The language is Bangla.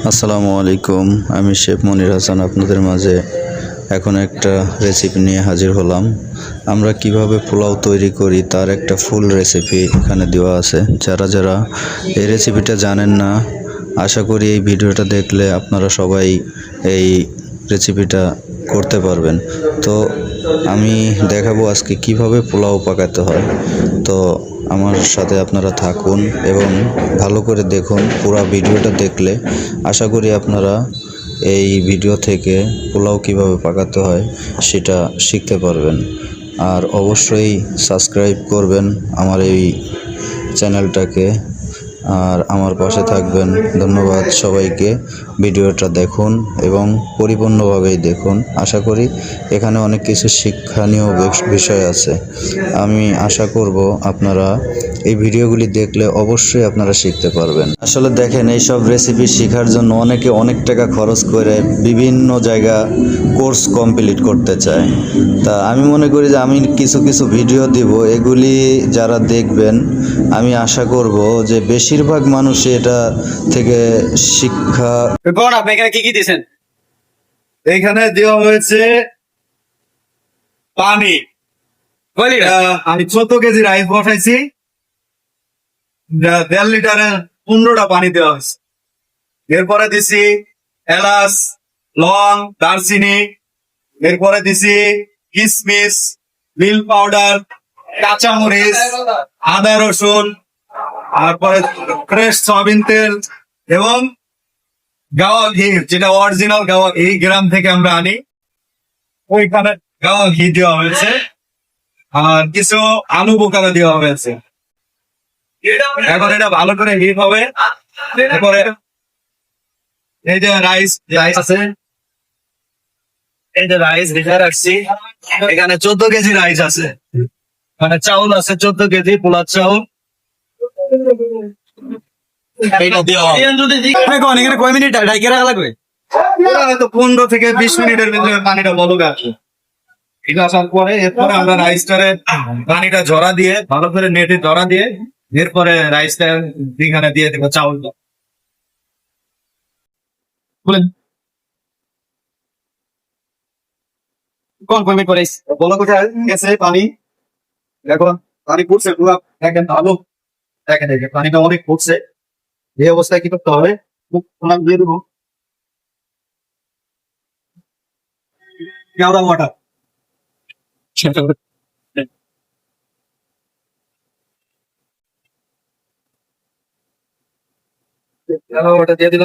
আসসালামু আলাইকুম। আমি শেফ মনির হাসান আপনাদের মাঝে এখন একটা রেসিপি নিয়ে হাজির হলাম। আমরা কিভাবে পোলাও তৈরি করি তার একটা ফুল রেসিপি এখানে দেওয়া আছে। যারা যারা এই রেসিপিটা জানেন না, আশা করি এই ভিডিওটা দেখলে আপনারা সবাই এই রেসিপিটা করতে পারবেন। তো আমি দেখাবো আজকে কিভাবে পোলাও পাকাতে হয়। তো আমার সাথে আপনারা থাকুন এবং ভালো করে দেখুন। পুরো ভিডিওটা দেখলে আশা করি আপনারা এই ভিডিও থেকে পোলাও কিভাবে পাকাতে হয় সেটা শিখতে পারবেন। আর অবশ্যই সাবস্ক্রাইব করবেন আমার এই চ্যানেলটাকে, আর আমার পাশে থাকবেন। ধন্যবাদ সবাইকে। ভিডিওটা দেখুন এবং পরিপূর্ণভাবেই দেখুন। আশা করি এখানে অনেক কিছু শিক্ষণীয় বিষয় আছে। আমি আশা করব আপনারা এই ভিডিওগুলি দেখলে অবশ্যই আপনারা শিখতে পারবেন। আসলে দেখেন, এইসব রেসিপি শেখার জন্য অনেকে অনেক টাকা খরচ করে বিভিন্ন জায়গা কোর্স কমপ্লিট করতে চায়। তা আমি মনে করি যে আমি কিছু কিছু ভিডিও দিব, এগুলি যারা দেখবেন আমি আশা করব যে বেশিরভাগ মানুষই এটা থেকে শিক্ষা। কোন আপনি এখানে কি কি দিয়েছেন? এইখানে দেওয়া হয়েছে পানি। বলি না। আমি 14 কেজি রাইস বসাইছি, 1.5 লিটারের 15টা পানি দেওয়া হয়েছে। এরপরে দিছি এলাচ, লং, দারচিনি, এরপরে দিছি কিশমিশ, মিল পাউডার, কাঁচামরিচ, আদা রসুন, তারপরে ফ্রেশ সয়াবিন তেল এবং গাওয়া ঘি, যেটা অরিজিনাল গাওয়া এই গ্রাম থেকে আমরা আনি, ওইখানে গাওয়া ঘি দেওয়া হয়েছে। আর কিছু আলু বোখারা দেওয়া হয়েছে। এখন এটা ভালো করে হিট হবে। এরপরে এই যে রাইস আছে, এই যে রাইস ভিজে রাখছি, এখানে 14 কেজি রাইস আছে। মানে চাউল আছে 14 কেজি, পোলার চাউল। এইটা দেওয়া হবে। এখানে কয় মিনিট ঢাইকে রাখা লাগবে? ওটা হয়তো 15 থেকে 20 মিনিটের ভিতরে পানিটা বলবে আসবে। এটা আসার পরে এরপরে আমরা রাইসটারে পানিটা ঝরা দিয়ে, ভালো করে নেটে ঝরা দিয়ে, এরপরে রাইসটা এখানে দিয়ে দেবো চাউলটা। বলেন কোন কয় মিনিট করে? বলো কোথায় গেছে পানি? দেখো পানি ফুটছে পুরো, দেখেন ভালো, দেখেন দেখেন পানিটা অনেক ফুটছে। এই অবস্থায় কি করতে হবে? মুখ খোলা দিয়ে দেবো কেওড়া ওয়াটার। কেওড়া ওয়াটার দিয়ে দিলাম।